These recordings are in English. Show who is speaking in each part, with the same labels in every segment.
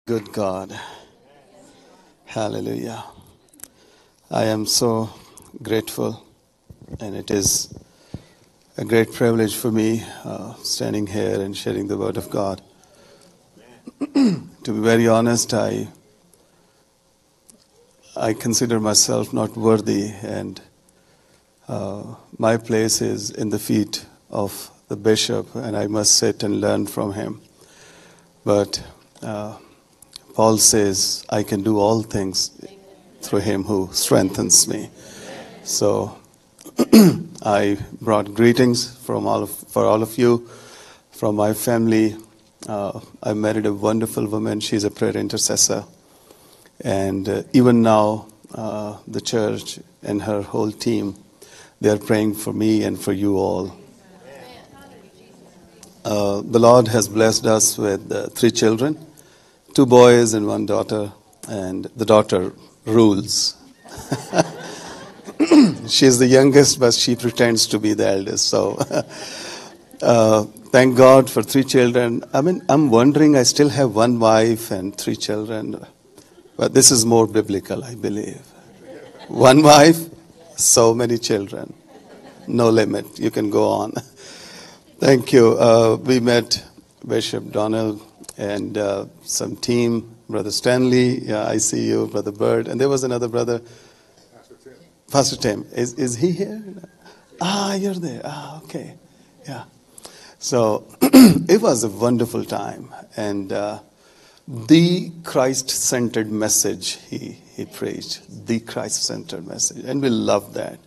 Speaker 1: Good God. Hallelujah. I am so grateful, and it is a great privilege for me standing here and sharing the Word of God. To be very honest, I consider myself not worthy, and my place is in the feet of the bishop, and I must sit and learn from him. But Paul says, I can do all things through him who strengthens me. So I brought greetings for all of you, from my family. I married a wonderful woman. She's a prayer intercessor. And even now, the church and her whole team, they are praying for me and for you all. The Lord has blessed us with 3 children, 2 boys and 1 daughter, and the daughter rules. She's the youngest, but she pretends to be the eldest. So thank God for 3 children. I mean, I'm wondering, I still have 1 wife and 3 children. But this is more biblical, I believe. 1 wife, so many children. No limit. You can go on. Thank you. We met Bishop Donald and some team, Brother Stanley. Yeah, I see you, Brother Bird. And there was another brother, Pastor Tim. Is he here? You're there. Okay. Yeah. So it was a wonderful time. And the Christ-centered message he preached. The Christ-centered message. And we love that.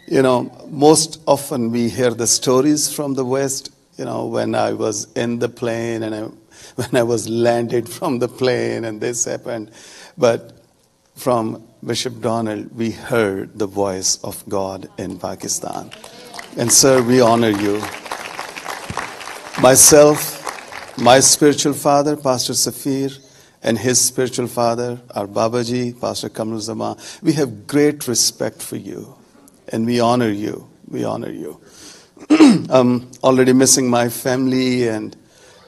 Speaker 1: You know, most often we hear the stories from the West, you know, when I was in the plane and when I was landed from the plane and this happened. But from Bishop Donald, we heard the voice of God in Pakistan. And sir, we honor you. Myself, my spiritual father, Pastor Safir, and his spiritual father, our Babaji, Pastor Kamal Zaman, we have great respect for you. And we honor you. We honor you. I'm already missing my family and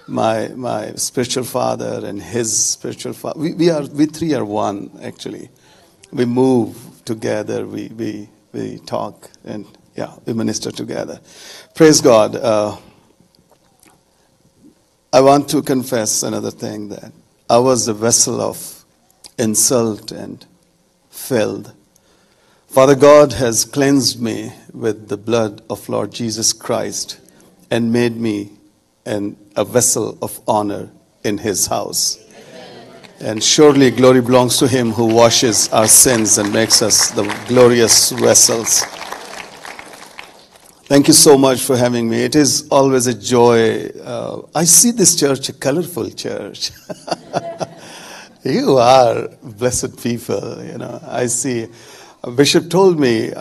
Speaker 1: my spiritual father and his spiritual father. We 3 are one, actually. We move together. We talk and we minister together. Praise God. I want to confess another thing, that I was a vessel of insult and filth. Father God has cleansed me with the blood of Lord Jesus Christ and made me a vessel of honor in his house. Amen. And surely glory belongs to him who washes our sins and makes us the glorious vessels. Thank you so much for having me. It is always a joy. I see this church, a colorful church. You are blessed people, you know. I see. Bishop told me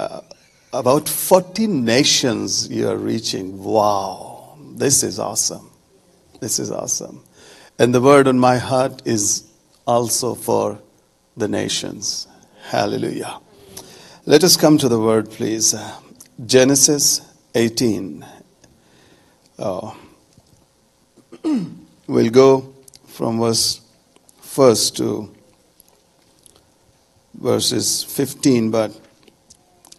Speaker 1: about 40 nations you are reaching. Wow, this is awesome. This is awesome. And the word on my heart is also for the nations. Hallelujah. Let us come to the word, please. Genesis 18. We'll go from verse 1 to verses 15, but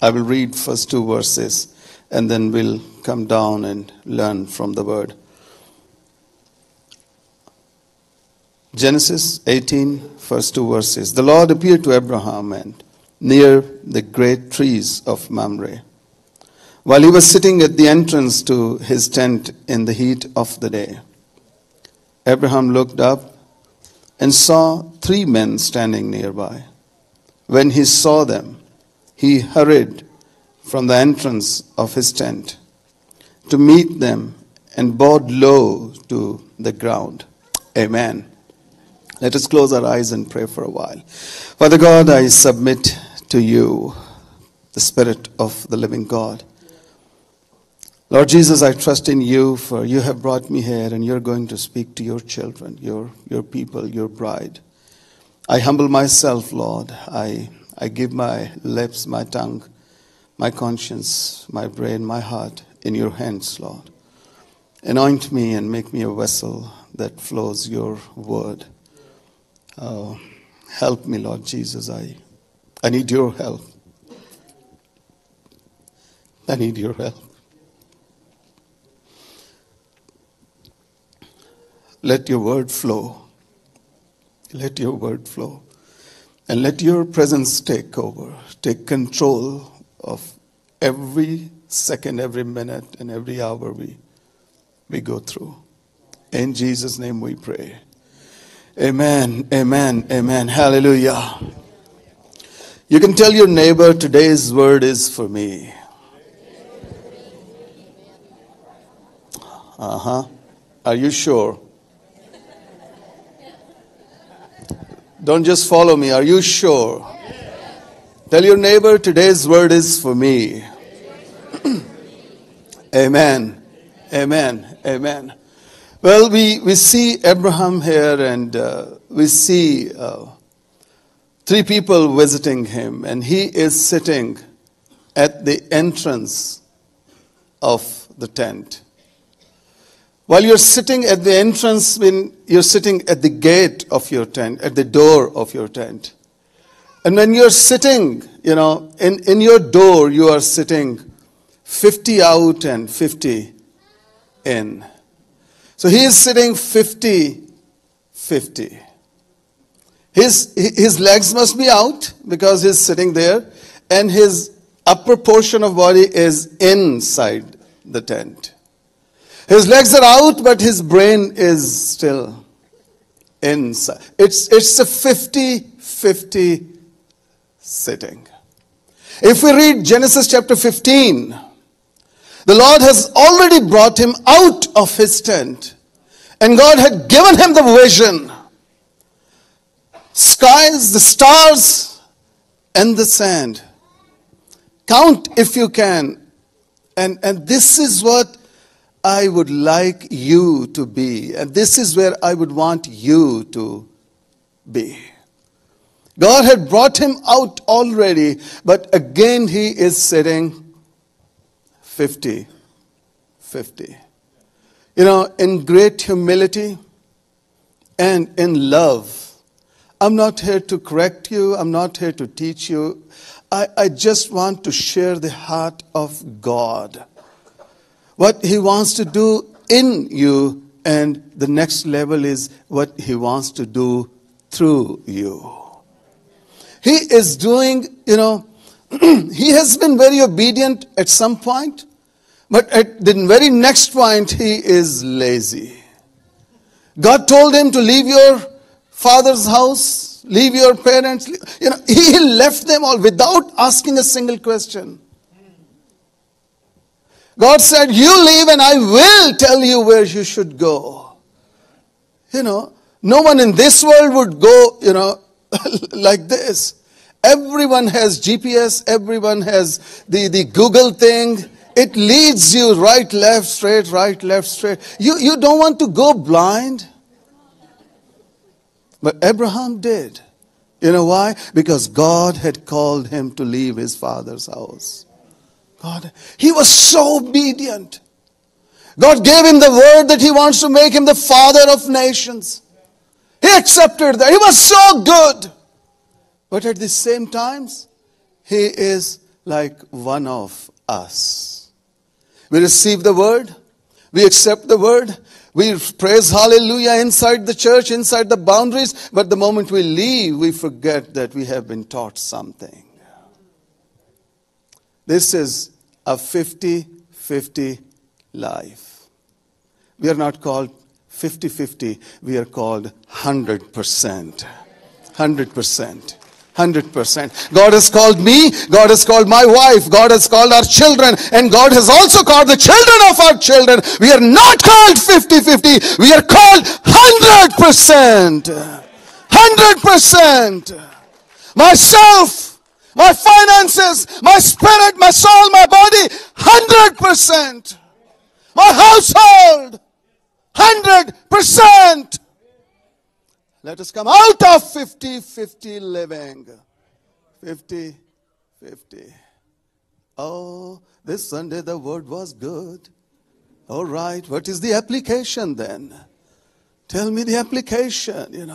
Speaker 1: I will read first 2 verses and then we'll come down and learn from the word. Genesis 18, first 2 verses. The Lord appeared to Abraham and near the great trees of Mamre, while he was sitting at the entrance to his tent in the heat of the day. Abraham looked up and saw 3 men standing nearby. When he saw them, he hurried from the entrance of his tent to meet them and bowed low to the ground. Amen. Let us close our eyes and pray for a while. Father God, I submit to you the Spirit of the living God. Lord Jesus, I trust in you, for you have brought me here and you're going to speak to your children, your people, your bride. I humble myself, Lord. I give my lips, my tongue, my conscience, my brain, my heart in your hands, Lord. Anoint me and make me a vessel that flows your word. Oh, help me, Lord Jesus. I need your help. I need your help. Let your word flow. Let your word flow. And let your presence take over. Take control of every second, every minute, and every hour we go through. In Jesus' name we pray. Amen, amen, amen. Hallelujah. You can tell your neighbor, today's word is for me. Are you sure? Don't just follow me. Are you sure? Tell your neighbor, today's word is for me. Amen. Amen. Amen. Well, we see Abraham here, and we see three people visiting him, and he is sitting at the entrance of the tent. While you're sitting at the entrance, when you're sitting at the gate of your tent, at the door of your tent. And when you're sitting, in your door, you are sitting 50 out and 50 in. So he is sitting 50-50. His legs must be out because he's sitting there, and his upper portion of body is inside the tent. His legs are out, but his brain is still inside. It's a 50-50 sitting. If we read Genesis chapter 15, the Lord has already brought him out of his tent, and God had given him the vision. Skies, the stars, and the sand. Count if you can. And this is what I would like you to be. And this is where I would want you to be. God had brought him out already, but again he is sitting 50-50. In great humility and in love. I'm not here to correct you. I'm not here to teach you. I just want to share the heart of God. What he wants to do in you, and the next level is what he wants to do through you. He is doing, he has been very obedient at some point, but at the very next point, he is lazy. God told him to leave your father's house, leave your parents. He left them all without asking a single question. God said, you leave and I will tell you where you should go. No one in this world would go, like this. Everyone has GPS. Everyone has the Google thing. It leads you right, left, straight, right, left, straight. You don't want to go blind. But Abraham did. You know why? Because God had called him to leave his father's house. He was so obedient. God gave him the word that he wants to make him the father of nations. He accepted that. He was so good. But at the same time, he is like one of us. We receive the word. We accept the word. We praise hallelujah inside the church, inside the boundaries. But the moment we leave, we forget that we have been taught something. This is a 50-50 life. We are not called 50-50. We are called 100%. 100%. 100%. God has called me. God has called my wife. God has called our children. And God has also called the children of our children. We are not called 50-50. We are called 100%. 100%. Myself, my finances, my spirit, my soul, my body, 100%. My household, 100%. Let us come out of 50-50 living. 50-50. Oh, this Sunday the word was good. All right, what is the application then? Tell me the application,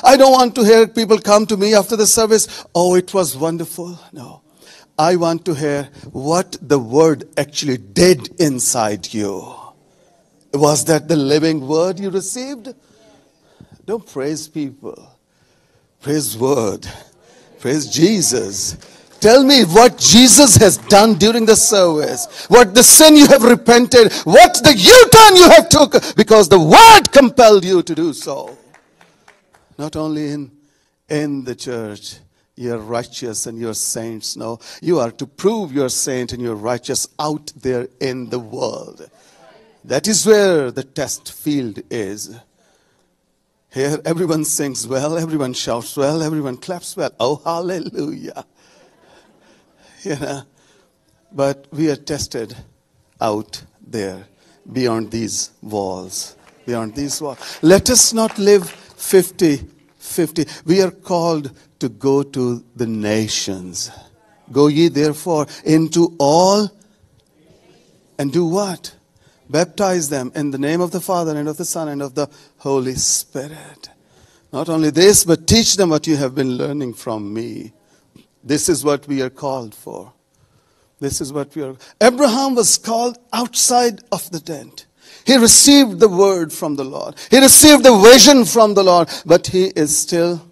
Speaker 1: I don't want to hear people come to me after the service, oh, it was wonderful. No. I want to hear what the word actually did inside you. Was that the living word you received? Don't praise people. Praise word. Praise Jesus. Tell me what Jesus has done during the service. What the sin you have repented. What the U-turn you have took. Because the word compelled you to do so. Not only in the church. You're righteous and you're saints. No, you are to prove you're saint and you're righteous out there in the world. That is where the test field is. Here everyone sings well, everyone shouts well, everyone claps well. Oh, hallelujah. But we are tested out there beyond these walls. Beyond these walls. Let us not live 50-50. We are called to go to the nations. Go ye therefore into all and do what? Baptize them in the name of the Father and of the Son and of the Holy Spirit. Not only this, but teach them what you have been learning from me. This is what we are called for. This is what we are. Abraham was called outside of the tent. He received the word from the Lord. He received the vision from the Lord. But he is still.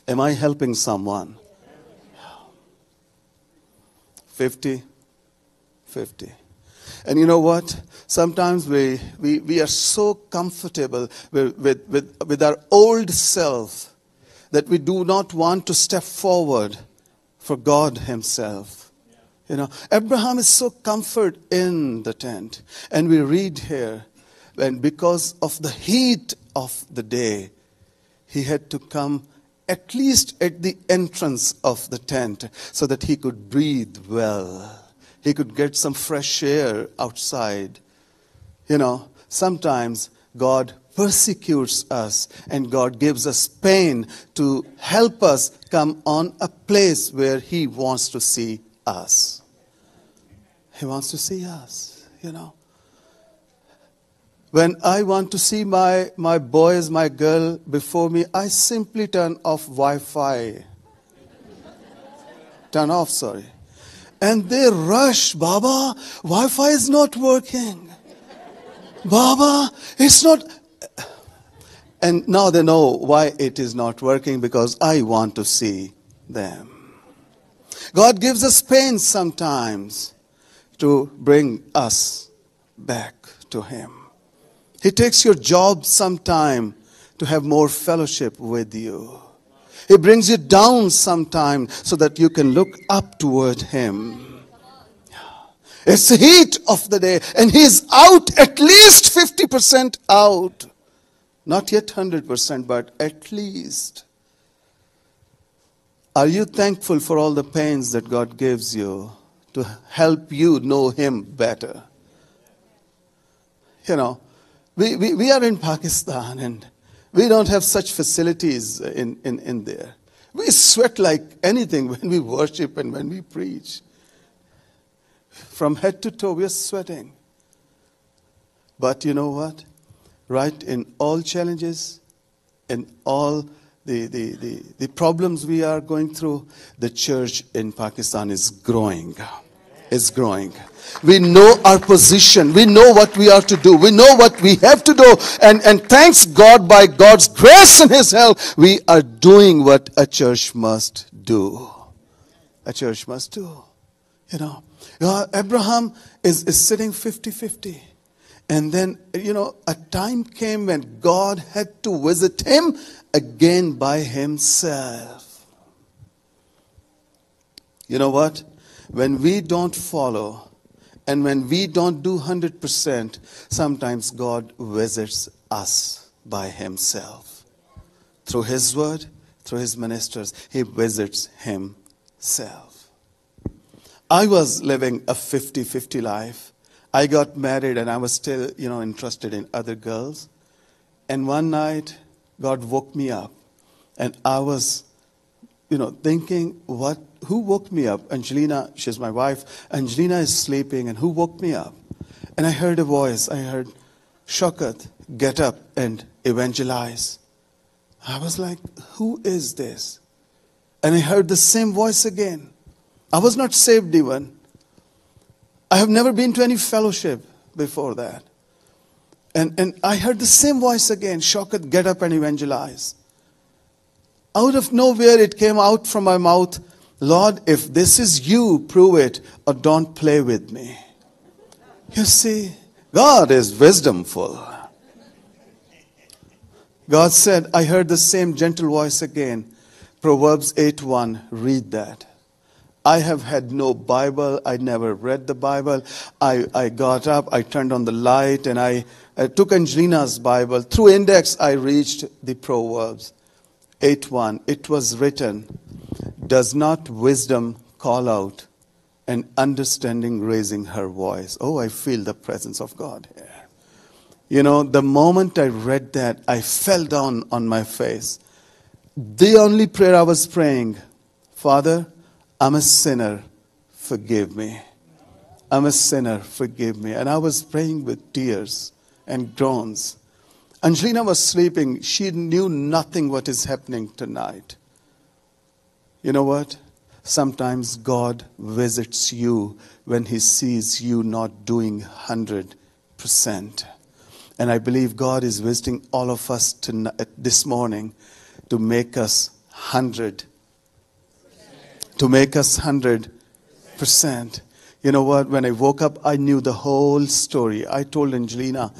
Speaker 1: Am I helping someone? 50-50. And you know what? Sometimes we are so comfortable with our old self that we do not want to step forward for God himself. Abraham is so comfort in the tent. And we read here, and because of the heat of the day, he had to come at least at the entrance of the tent so that he could breathe well. He could get some fresh air outside. Sometimes God persecutes us and God gives us pain to help us come on a place where he wants to see us. He wants to see us, When I want to see my boys, my girl before me, I simply turn off Wi-Fi. Turn off, sorry. And they rush, Baba, Wi-Fi is not working. Baba, it's not. And now they know why it is not working, because I want to see them. God gives us pain sometimes to bring us back to him. He takes your job sometime to have more fellowship with you. He brings you down sometime so that you can look up toward him. It's the heat of the day, and he's out, at least 50% out. Not yet 100%, but at least. Are you thankful for all the pains that God gives you to help you know him better? We are in Pakistan and we don't have such facilities in there. We sweat like anything when we worship and when we preach. From head to toe, we are sweating. But you know what? Right in all challenges, in all the problems we are going through, the church in Pakistan is growing. Is growing. We know our position. We know what we are to do. We know what we have to do. And thanks God, by God's grace and his help, we are doing what a church must do. A church must do. Abraham is sitting 50-50. And then, a time came when God had to visit him again by himself. You know what? When we don't follow and when we don't do 100%, sometimes God visits us by himself. Through his word, through his ministers, he visits himself. I was living a 50-50 life. I got married and I was still, interested in other girls. And one night, God woke me up. And I was, thinking, who woke me up? Angelina, she's my wife. Angelina is sleeping, and who woke me up? And I heard a voice. I heard, Shaukat, get up and evangelize. I was like, who is this? And I heard the same voice again. I was not saved even. I have never been to any fellowship before that. And I heard the same voice again, Shaukat, get up and evangelize. Out of nowhere it came out from my mouth, Lord, if this is you, prove it, or don't play with me. You see, God is wisdomful. God said, I heard the same gentle voice again. Proverbs 8:1, read that. I have had no Bible. I never read the Bible. I got up, I turned on the light, and I took Angelina's Bible. Through index, I reached the Proverbs 8:1. It was written, does not wisdom call out, and understanding raising her voice? Oh, I feel the presence of God here. You know, the moment I read that, I fell down on my face. The only prayer I was praying, Father, I'm a sinner, forgive me. I'm a sinner, forgive me. And I was praying with tears and groans. Angelina was sleeping. She knew nothing what is happening tonight. You know what? Sometimes God visits you when he sees you not doing 100%. And I believe God is visiting all of us tonight, this morning, to make us 100. To make us 100%. You know what? When I woke up, I knew the whole story. I told Angelina,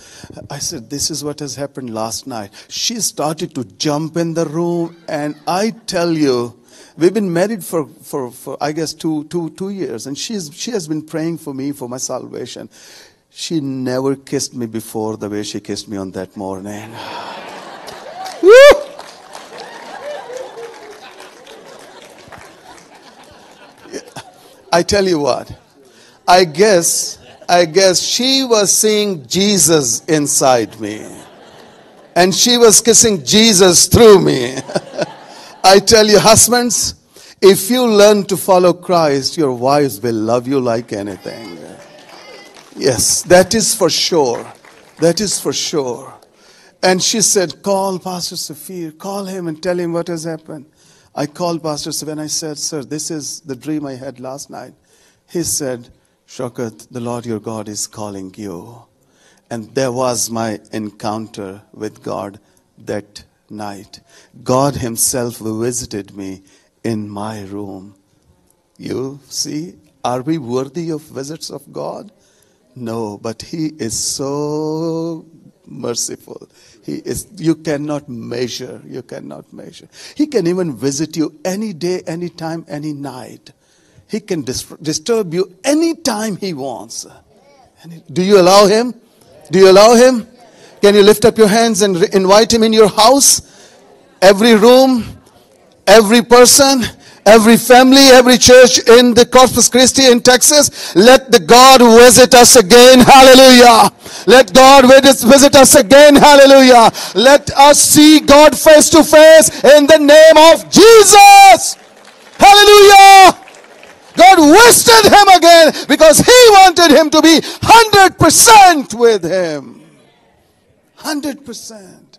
Speaker 1: I said, this is what has happened last night. She started to jump in the room, and I tell you, we've been married for I guess, two years, and she has been praying for me, for my salvation. She never kissed me before the way she kissed me on that morning. Woo! I tell you what, I guess she was seeing Jesus inside me. And she was kissing Jesus through me. I tell you, husbands, if you learn to follow Christ, your wives will love you like anything. Yes, that is for sure. That is for sure. And she said, call Pastor Safir, call him and tell him what has happened. I called Pastor Safir and I said, sir, this is the dream I had last night. He said, Shaukat, the Lord your God is calling you. And there was my encounter with God that night. God himself visited me in my room. You see, are we worthy of visits of God? No, but he is so merciful. He is, you cannot measure. You cannot measure. He can even visit you any day, any time, any night. He can disturb you any time he wants. Do you allow him? Do you allow him? Can you lift up your hands and invite him in your house? Every room, every person, every family, every church in the Corpus Christi in Texas, let the God visit us again. Hallelujah. Let God visit us again. Hallelujah. Let us see God face to face in the name of Jesus. Hallelujah. God visited him again because he wanted him to be 100% with him. 100%.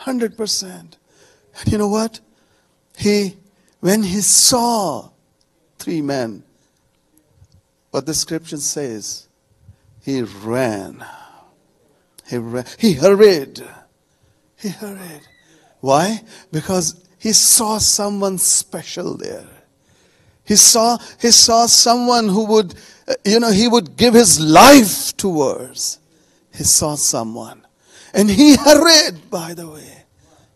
Speaker 1: 100%. And you know what? When he saw three men, what the scripture says, he ran. He ran. He hurried. He hurried. Why? Because he saw someone special there. He saw someone who would, he would give his life towards. He saw someone. And he hurried, by the way.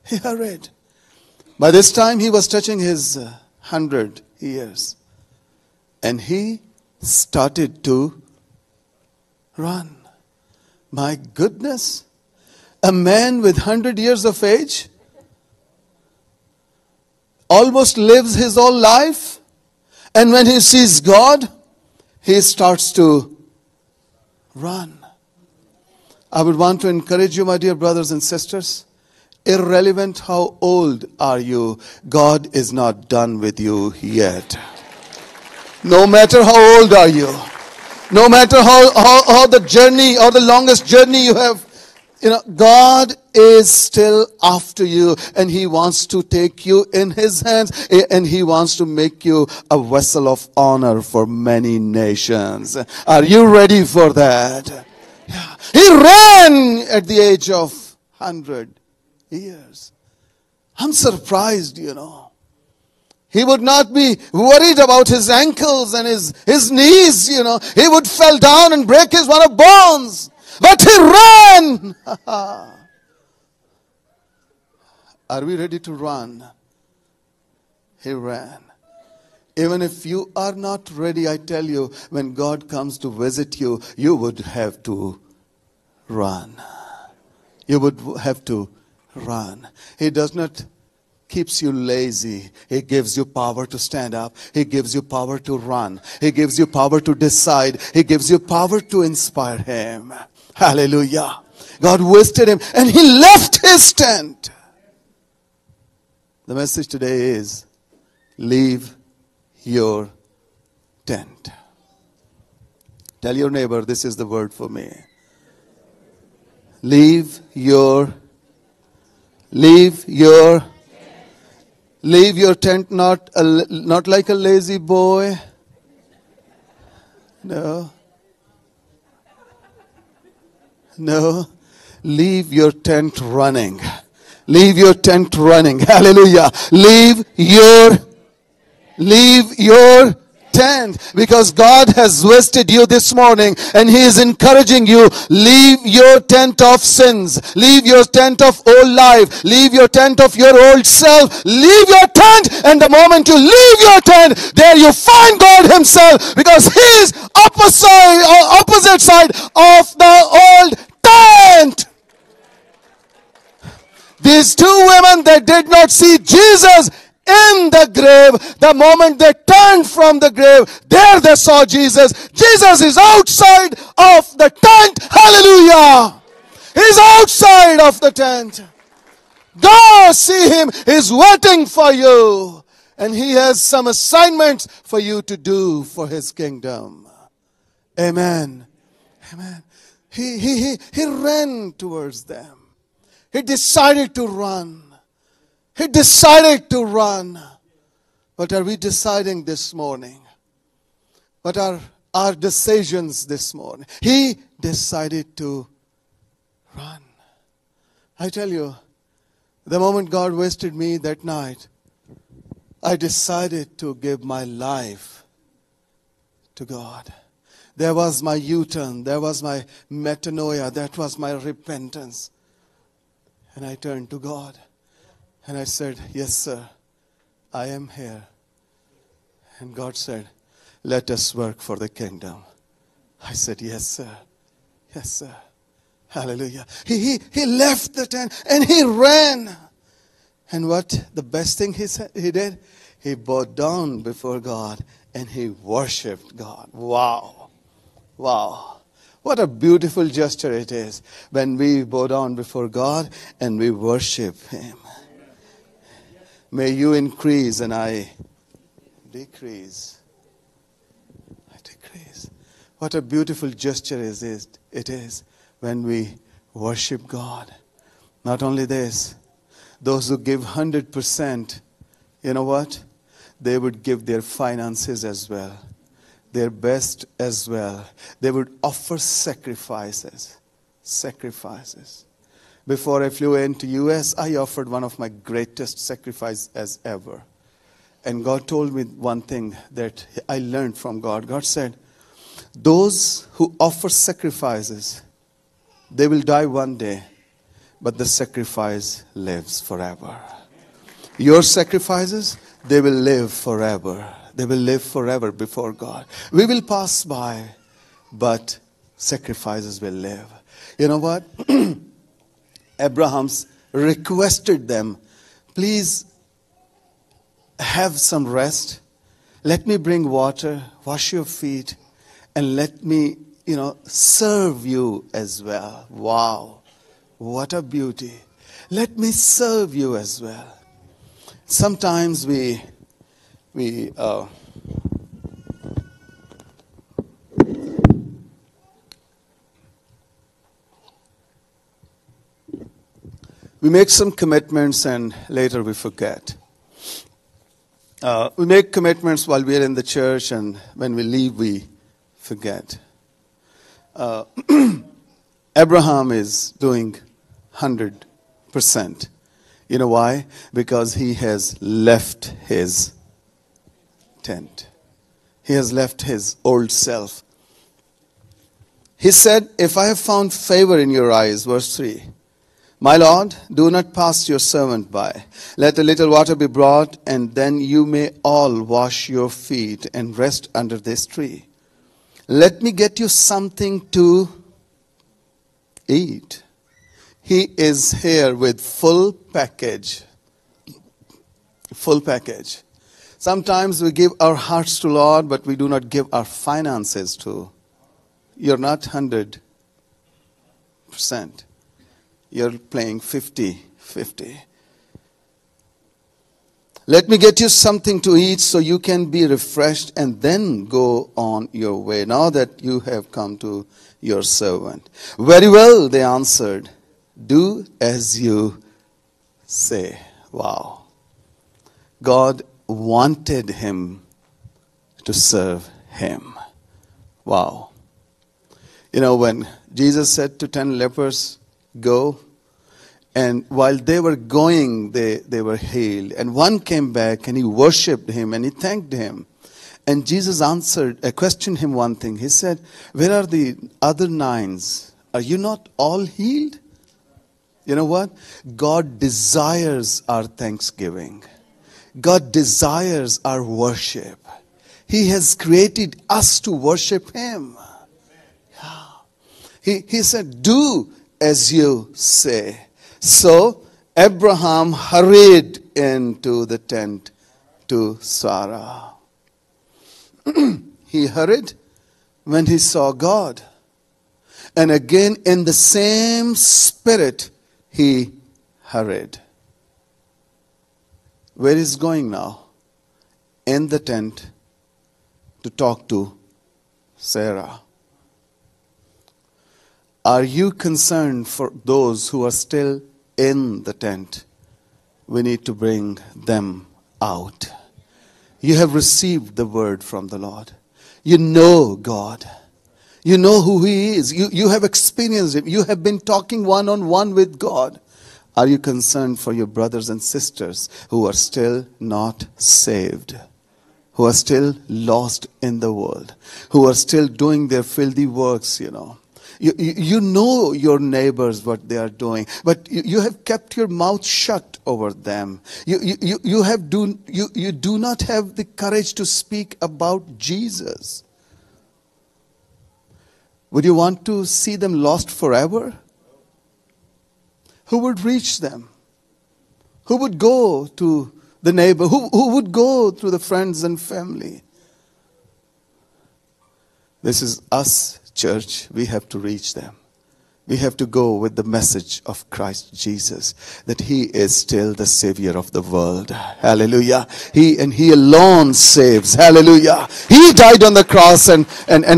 Speaker 1: He hurried. By this time, he was touching his 100 years. And he started to run. My goodness. A man with 100 years of age almost lives his whole life. And when he sees God, he starts to run. I would want to encourage you, my dear brothers and sisters. Irrelevant how old are you, God is not done with you yet. No matter how old are you. No matter how the journey or the longest journey you have, God is still after you, and He wants to take you in His hands, and He wants to make you a vessel of honor for many nations. Are you ready for that? Yeah. He ran at the age of 100 years. I'm surprised, He would not be worried about his ankles and his knees, He would fall down and break his one of bones. But he ran. Are we ready to run? He ran. Even if you are not ready, I tell you, when God comes to visit you, you would have to run. You would have to run. He does not keeps you lazy. He gives you power to stand up. He gives you power to run. He gives you power to decide. He gives you power to inspire him. Hallelujah. God visited him and he left his tent. The message today is, leave your tent. Tell your neighbor, this is the word for me. Leave your tent, not like a lazy boy. No. Leave your tent running. Leave your tent running. Hallelujah. Leave your tent, because God has visited you this morning and He is encouraging you. Leave your tent of sins. Leave your tent of old life. Leave your tent of your old self. Leave your tent, and the moment you leave your tent, there you find God Himself, because He is opposite side of the old tent. These two women, they did not see Jesus in the grave. The moment they turned from the grave, there they saw Jesus. Jesus is outside of the tent. Hallelujah. He's outside of the tent. Go see Him. He's waiting for you. And He has some assignments for you to do for His kingdom. Amen. Amen. He ran towards them. He decided to run. He decided to run. What are we deciding this morning? What are our decisions this morning? He decided to run. I tell you, the moment God visited me that night, I decided to give my life to God. There was my U-turn. There was my metanoia. That was my repentance. And I turned to God. And I said, yes, sir, I am here. And God said, let us work for the kingdom. I said, yes, sir. Yes, sir. Hallelujah. He left the tent and he ran. And what the best thing he did? He bowed down before God and he worshipped God. Wow. Wow. What a beautiful gesture it is when we bow down before God and we worship Him. May you increase and I decrease. I decrease. What a beautiful gesture it is when we worship God. Not only this, those who give 100%, you know what? They would give their finances as well. Their best as well. They would offer sacrifices. Sacrifices. Before I flew into US, I offered one of my greatest sacrifices ever. And God told me one thing that I learned from God. God said, those who offer sacrifices, they will die one day, but the sacrifice lives forever. Your sacrifices, they will live forever. They will live forever before God. We will pass by, but sacrifices will live. You know what? Abraham's requested them, please have some rest. Let me bring water, wash your feet, and let me, serve you as well. Wow. What a beauty. Let me serve you as well. Sometimes We make some commitments and later we forget. We make commitments while we are in the church, and when we leave, we forget. Abraham is doing 100%. You know why? Because he has left his tent. He has left his old self. He said, if I have found favor in your eyes, verse 3, my Lord, do not pass your servant by. Let a little water be brought, and then you may all wash your feet and rest under this tree. Let me get you something to eat. He is here with full package. Full package. Sometimes we give our hearts to Lord, but we do not give our finances to. You're not 100%. You're playing 50-50. Let me get you something to eat so you can be refreshed and then go on your way, now that you have come to your servant. Very well, they answered. Do as you say. Wow. God wanted him to serve him. Wow. You know, when Jesus said to 10 lepers, go, and while they were going, they were healed. And one came back and he worshipped him and he thanked him. And Jesus questioned him one thing. He said, where are the other 9? Are you not all healed? You know what? God desires our thanksgiving. God desires our worship. He has created us to worship him. Yeah. He said, do as you say. So Abraham hurried into the tent to Sarah. He hurried when he saw God. And again in the same spirit he hurried. Where is going now? In the tent to talk to Sarah. Are you concerned for those who are still in the tent? We need to bring them out. You have received the word from the Lord. You know God. You know who he is. You have experienced him. You have been talking one-on-one with God. Are you concerned for your brothers and sisters who are still not saved? Who are still lost in the world? Who are still doing their filthy works, you know? You know your neighbors, what they are doing, but you have kept your mouth shut over them. You do not have the courage to speak about Jesus. Would you want to see them lost forever? Who would reach them? Who would go to the neighbor? Who would go to the friends and family? This is us, church. We have to reach them. We have to go with the message of Christ Jesus, that he is still the Savior of the world. Hallelujah. He and he alone saves. Hallelujah. He died on the cross and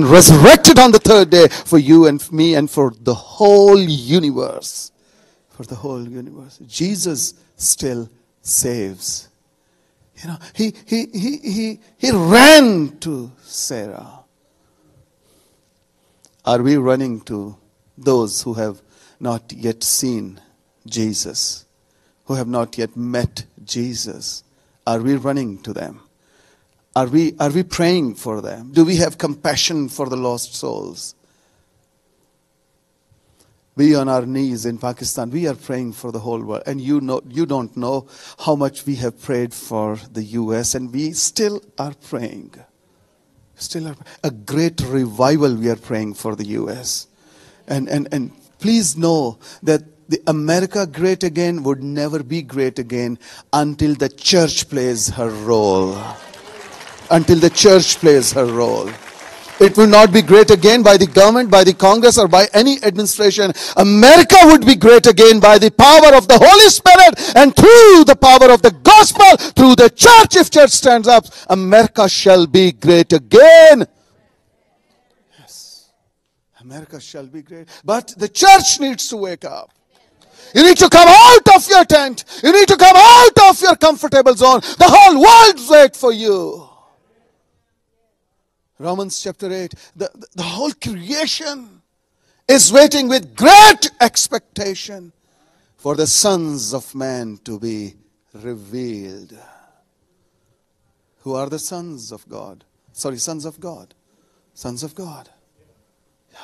Speaker 1: resurrected on the third day for you and me and for the whole universe. For the whole universe. Jesus still saves. You know, he ran to Sarah. Are we running to those who have not yet seen Jesus, who have not yet met Jesus? Are we running to them? Are we praying for them? Do we have compassion for the lost souls? We on our knees in Pakistan, we are praying for the whole world. And you don't know how much we have prayed for the US, and we still are praying. Still a great revival we are praying for the US. And please know that the America great again would never be great again until the church plays her role. Until the church plays her role. It will not be great again by the government, by the Congress, or by any administration. America would be great again by the power of the Holy Spirit and through the power of the gospel, through the church. If church stands up, America shall be great again. Yes, America shall be great. But the church needs to wake up. You need to come out of your tent. You need to come out of your comfortable zone. The whole world waits for you. Romans chapter 8, the whole creation is waiting with great expectation for the sons of man to be revealed. Who are the sons of God? Sorry, sons of God. Sons of God. Yeah.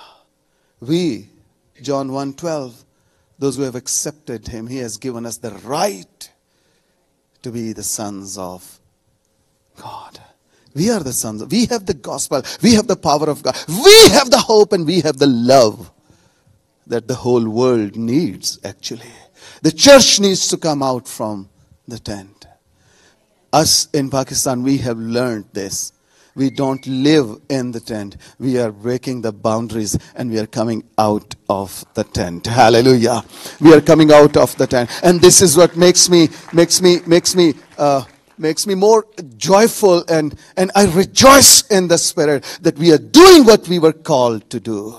Speaker 1: We, John 1:12, those who have accepted him, he has given us the right to be the sons of God. We are the sons. We have the gospel. We have the power of God. We have the hope and we have the love that the whole world needs, actually. The church needs to come out from the tent. Us in Pakistan, we have learned this. We don't live in the tent. We are breaking the boundaries and we are coming out of the tent. Hallelujah. We are coming out of the tent. And this is what makes me more joyful, and I rejoice in the Spirit that we are doing what we were called to do.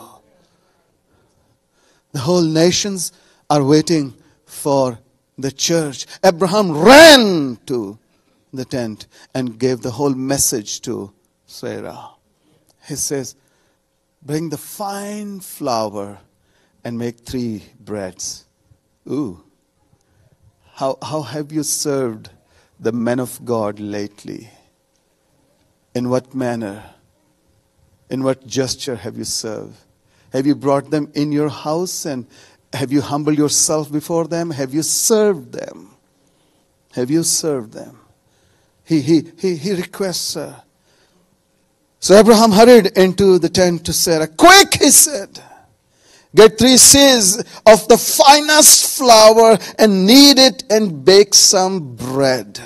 Speaker 1: The whole nations are waiting for the church. Abraham ran to the tent and gave the whole message to Sarah. He says, bring the fine flour and make 3 breads. Ooh. How have you served the men of God lately? In what manner? In what gesture have you served? Have you brought them in your house and have you humbled yourself before them? Have you served them? Have you served them? He requests her. So Abraham hurried into the tent to Sarah. Quick, he said. Get 3 seahs of the finest flour and knead it and bake some bread.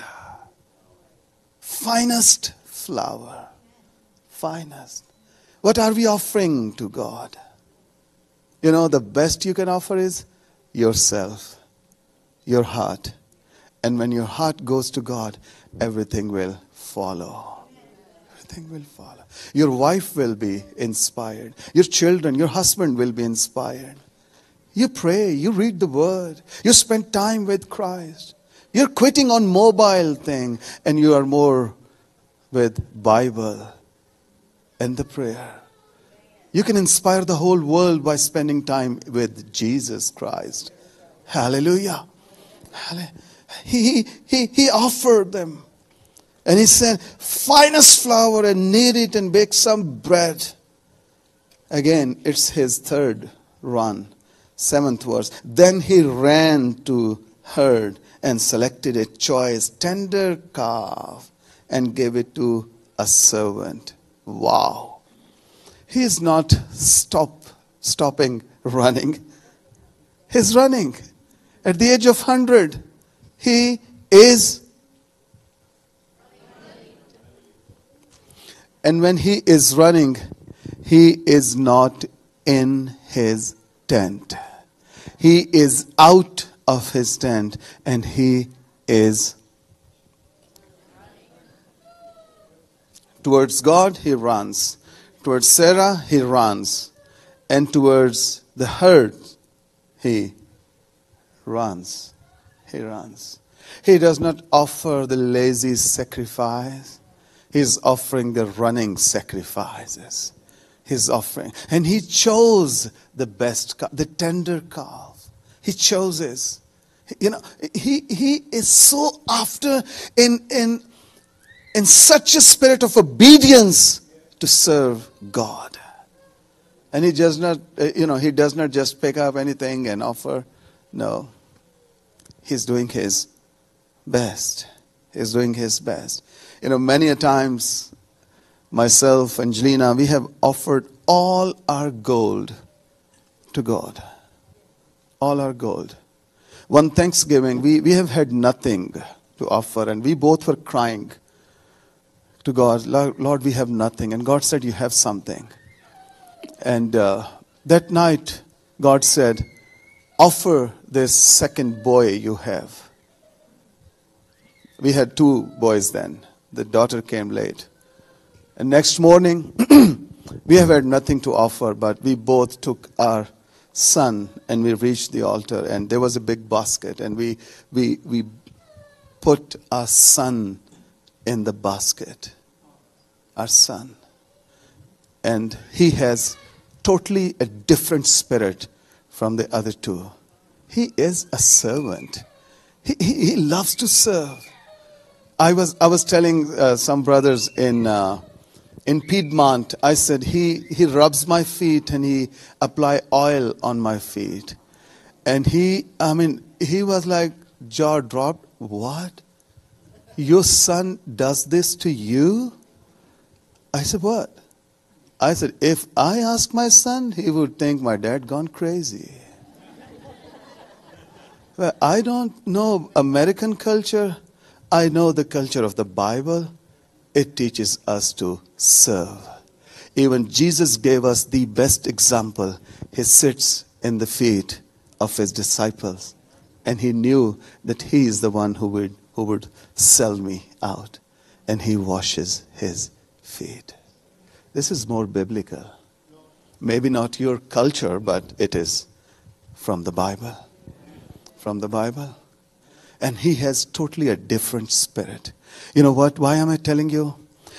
Speaker 1: Finest flour. Finest. What are we offering to God? You know, the best you can offer is yourself, your heart. And when your heart goes to God, everything will follow. Everything will follow. Your wife will be inspired. Your children, your husband will be inspired. You pray, you read the word, you spend time with Christ. You're quitting on mobile thing and you are more with Bible and the prayer. You can inspire the whole world by spending time with Jesus Christ. Hallelujah. He offered them. And he said, finest flour and knead it and bake some bread. Again, it's his third run. 7th verse. Then he ran to herd and selected a choice, tender calf and gave it to a servant. Wow. He is not stopping running. He's running. At the age of 100, he is. And when he is running, he is not in his tent. He is out of his tent and he is towards God, he runs. Towards Sarah, he runs. And towards the herd, he runs. He runs. He does not offer the lazy sacrifice. He's offering the running sacrifices. He's offering. And he chose the best, the tender calf. He chooses. You know, he is so after in such a spirit of obedience to serve God. And he does not, he does not just pick up anything and offer. No. He's doing his best. He's doing his best. You know, many a times, myself and Jelena, we have offered all our gold to God. All our gold. One Thanksgiving, we have had nothing to offer, and we both were crying to God, Lord, we have nothing. And God said, you have something. And that night, God said, offer this second boy you have. We had 2 boys then. The daughter came late. And next morning, we have had nothing to offer, but we both took our son, and we reached the altar, and there was a big basket, and we put our son in the basket, our son. And he has totally a different spirit from the other two. He is a servant. He loves to serve. I was telling some brothers in Piedmont, I said, he rubs my feet and he apply oil on my feet. And he was like, jaw dropped. What? Your son does this to you? I said, what? I said, if I ask my son, he would think my dad gone crazy. Well, I don't know American culture. I know the culture of the Bible. It teaches us to serve. Even Jesus gave us the best example. He sits in the feet of his disciples. And he knew that he is the one who would sell me out. And he washes his feet. This is more biblical. Maybe not your culture, but it is from the Bible. From the Bible. And he has totally a different spirit. You know what? Why am I telling you?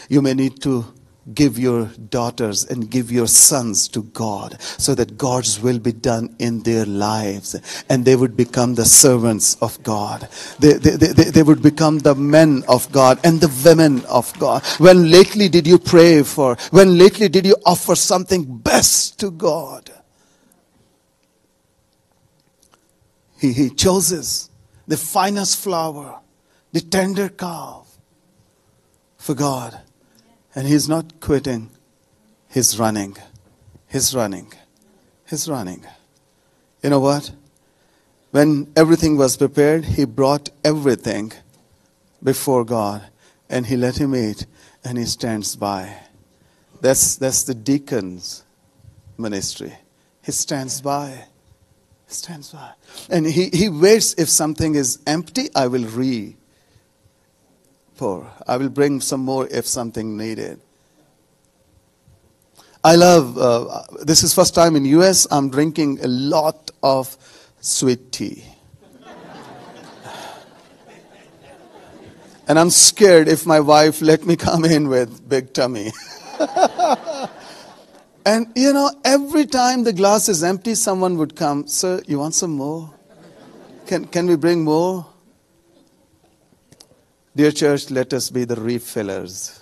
Speaker 1: You may need to give your daughters and give your sons to God so that God's will be done in their lives. And they would become the servants of God. They would become the men of God and the women of God. When lately did you pray for? When lately did you offer something best to God? He chooses the finest flower, the tender calf for God. And he's not quitting. He's running. He's running. He's running. You know what? When everything was prepared, he brought everything before God. And he let him eat. And he stands by. That's the deacon's ministry. He stands by. He stands by. And he waits. If something is empty, I will pour. I will bring some more if something needed. I love, this is first time in US, I'm drinking a lot of sweet tea. And I'm scared if my wife let me come in with big tummy. And you know, every time the glass is empty, someone would come, sir, you want some more? Can we bring more? Dear church, let us be the refillers.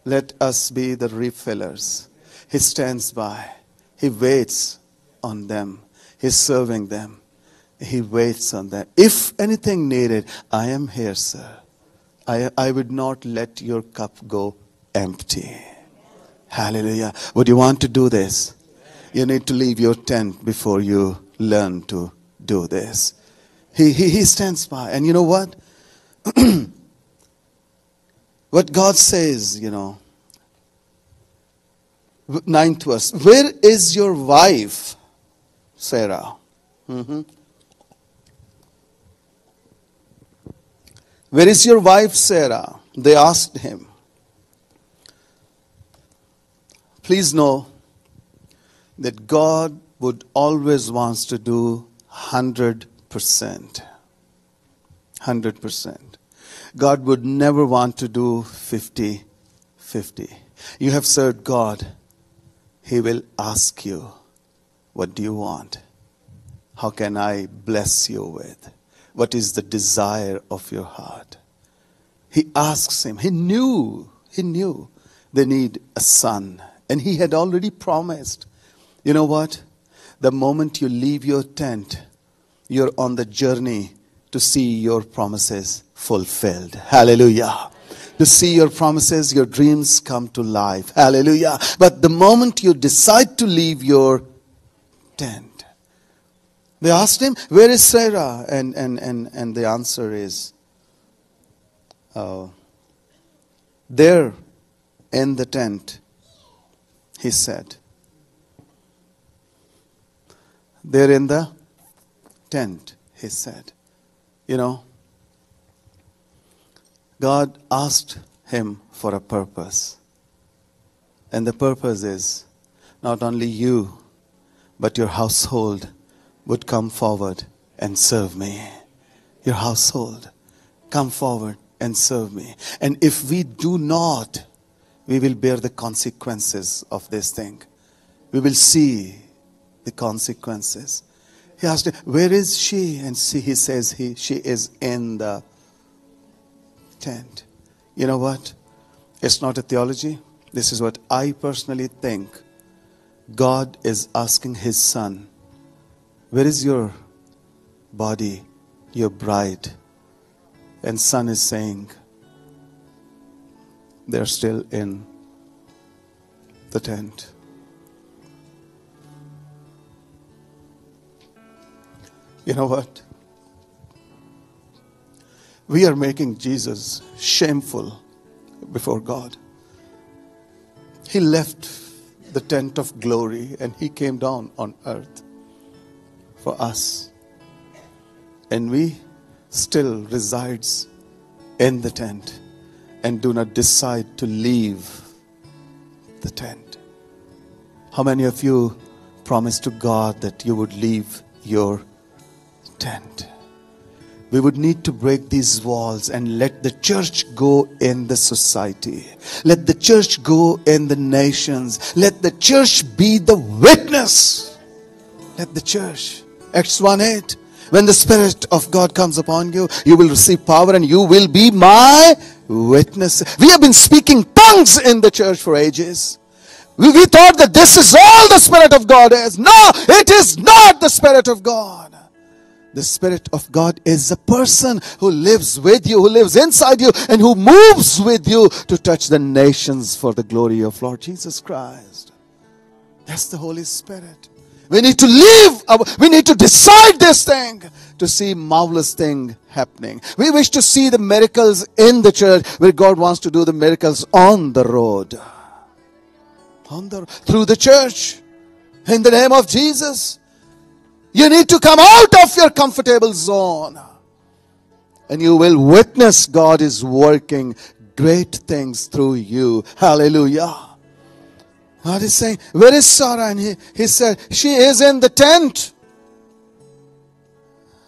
Speaker 1: Let us be the refillers. He stands by. He waits on them. He's serving them. He waits on them. If anything needed, I am here, sir. I would not let your cup go empty. Hallelujah. Would you want to do this? You need to leave your tent before you learn to do this. He stands by. And you know what? What God says, you know, 9th verse. Where is your wife, Sarah? Where is your wife, Sarah? They asked him. Please know that God would always wants to do 100%. 100%. God would never want to do 50-50. You have served God. He will ask you, what do you want? How can I bless you with? What is the desire of your heart? He asks him. He knew they need a son. And he had already promised. You know what? The moment you leave your tent, you're on the journey to see your promises fulfilled. Hallelujah. To see your promises, your dreams come to life. Hallelujah. But the moment you decide to leave your tent, they asked him, where is Sarah? And the answer is, there in the tent, he said. There in the tent, he said. You know, God asked him for a purpose. And the purpose is not only you, but your household would come forward and serve me. Your household, come forward and serve me. And if we do not, we will bear the consequences of this thing. We will see the consequences. He asked, where is she? And he says she is in the tent. You know what? It's not a theology. This is what I personally think. God is asking his son, where is your body, your bride? And son is saying, they're still in the tent. You know what? We are making Jesus shameful before God. He left the tent of glory and he came down on earth for us. And we still resides in the tent and do not decide to leave the tent. How many of you promised to God that you would leave your tent? We would need to break these walls and let the church go in the society. Let the church go in the nations. Let the church be the witness. Let the church. Acts 1:8. When the Spirit of God comes upon you, you will receive power and you will be my witness. We have been speaking tongues in the church for ages. We thought that this is all the Spirit of God is. No, it is not the Spirit of God. The Spirit of God is a person who lives with you, who lives inside you, and who moves with you to touch the nations for the glory of Lord Jesus Christ. That's the Holy Spirit. We need to we need to decide this thing to see marvelous thing happening. We wish to see the miracles in the church where God wants to do the miracles on the road. Through the church. In the name of Jesus. You need to come out of your comfortable zone. And you will witness God is working great things through you. Hallelujah. God is saying, where is Sarah? And he said, she is in the tent.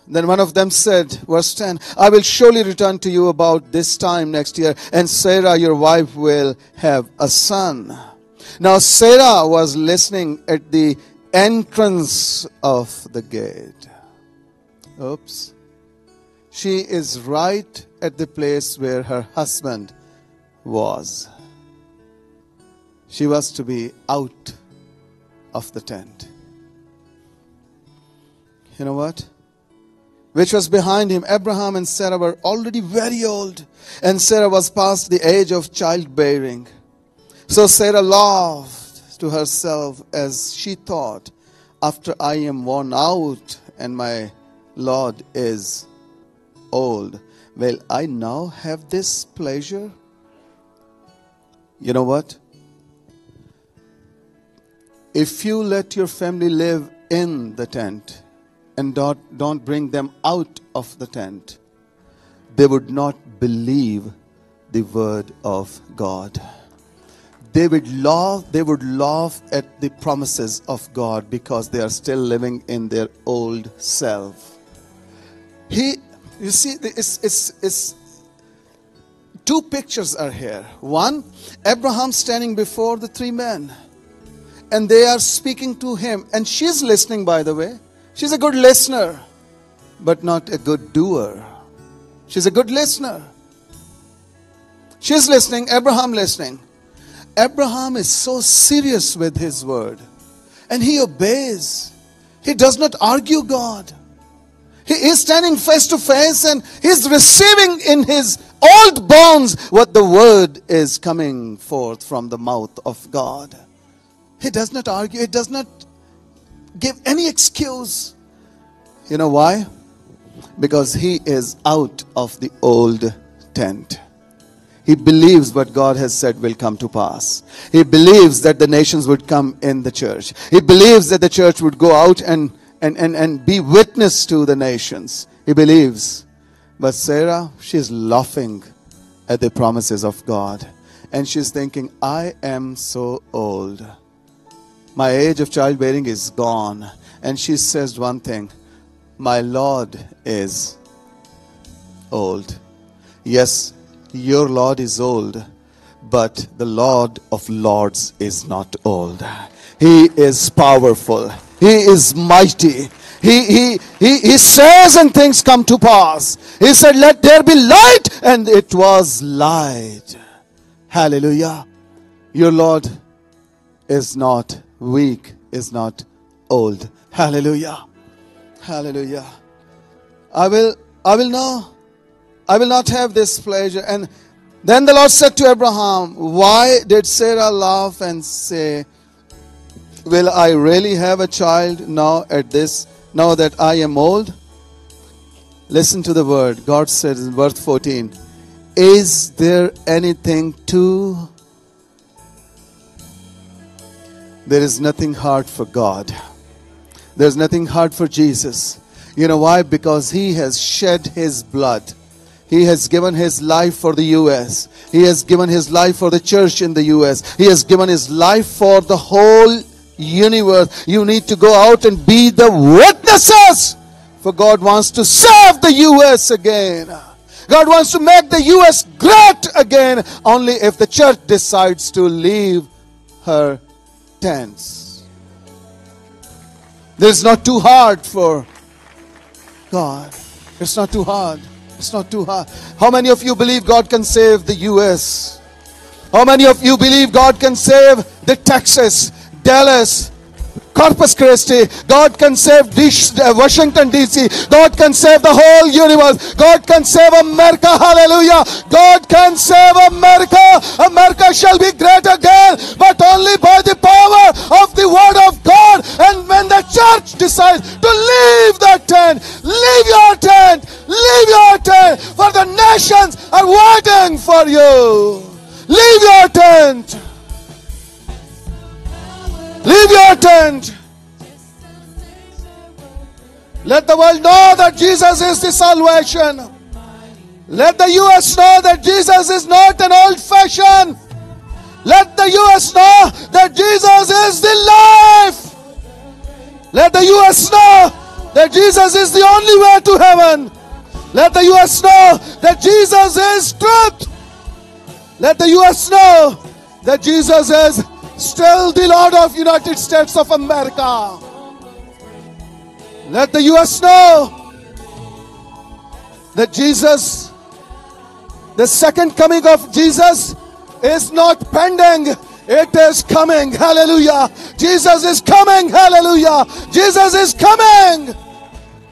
Speaker 1: Then one of them said, verse 10, I will surely return to you about this time next year, and Sarah, your wife, will have a son. Now Sarah was listening at the entrance of the gate. Oops. She is right at the place where her husband was. She was to be out of the tent. You know what? Which was behind him. Abraham and Sarah were already very old, and Sarah was past the age of childbearing. So Sarah laughed to herself as she thought, after I am worn out and my Lord is old, will I now have this pleasure? You know what? If you let your family live in the tent and don't bring them out of the tent, they would not believe the word of God. They would laugh at the promises of God because they are still living in their old self. You see, it's two pictures are here. One, Abraham standing before the three men, and they are speaking to him, and she's listening, by the way. She's a good listener, but not a good doer. She's a good listener. She's listening, Abraham listening. Abraham is so serious with his word, and he obeys. He does not argue God. He is standing face to face, and he's receiving in his old bones what the word is coming forth from the mouth of God. He does not argue. He does not give any excuse. You know why? Because he is out of the old tent. He believes what God has said will come to pass. He believes that the nations would come in the church. He believes that the church would go out and be witness to the nations. He believes. But Sarah, she's laughing at the promises of God. And she's thinking, I am so old. My age of childbearing is gone. And she says one thing, my Lord is old. Yes, your Lord is old, but the Lord of Lords is not old. He is powerful. He is mighty. He says and things come to pass. He said, let there be light, and it was light. Hallelujah. Your Lord is not weak, is not old. Hallelujah. Hallelujah. I will not have this pleasure. And then the Lord said to Abraham, why did Sarah laugh and say, will I really have a child now that I am old? Listen to the word. God says in verse 14, is there anything too? There is nothing hard for God. There's nothing hard for Jesus. You know why? Because He has shed His blood. He has given His life for the U.S. He has given His life for the church in the U.S. He has given His life for the whole universe. You need to go out and be the witnesses. For God wants to save the U.S. again. God wants to make the U.S. great again. Only if the church decides to leave her tents. This is not too hard for God. It's not too hard. It's not too hard. How many of you believe God can save the U.S.? How many of you believe God can save the Texas, Dallas, Corpus Christi? God can save Washington D.C. God can save the whole universe. God can save America. Hallelujah. God can save America. America shall be great again, but only by the power of the word of God. And when the church decides to leave the tent, leave your tent, leave your tent, for the nations are waiting for you. Leave your tent. Leave your tent. Let the world know that Jesus is the salvation. Let the U.S. know that Jesus is not an old-fashioned. Let the U.S. know that Jesus is the life. Let the U.S. know that Jesus is the only way to heaven. Let the U.S. know that Jesus is truth. Let the U.S. know that Jesus is still the Lord of United States of America. Let the U.S. know that Jesus, the second coming of Jesus, is not pending. It is coming. Hallelujah. Jesus is coming. Hallelujah. Jesus is coming.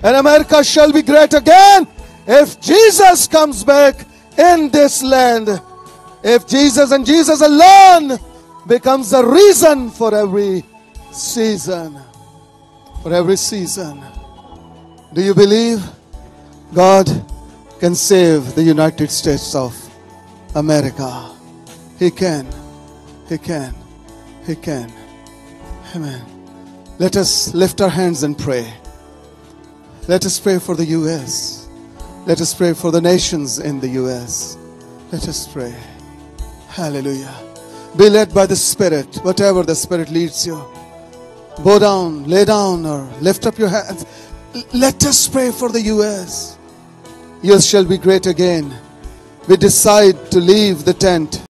Speaker 1: And America shall be great again if Jesus comes back in this land. If Jesus and Jesus alone becomes the reason for every season. For every season. Do you believe God can save the United States of America? He can. He can. He can. Amen. Let us lift our hands and pray. Let us pray for the U.S. Let us pray for the nations in the U.S. Let us pray. Hallelujah. Be led by the Spirit, whatever the Spirit leads you. Bow down, lay down, or lift up your hands. Let us pray for the U.S. U.S. shall be great again. We decide to leave the tent.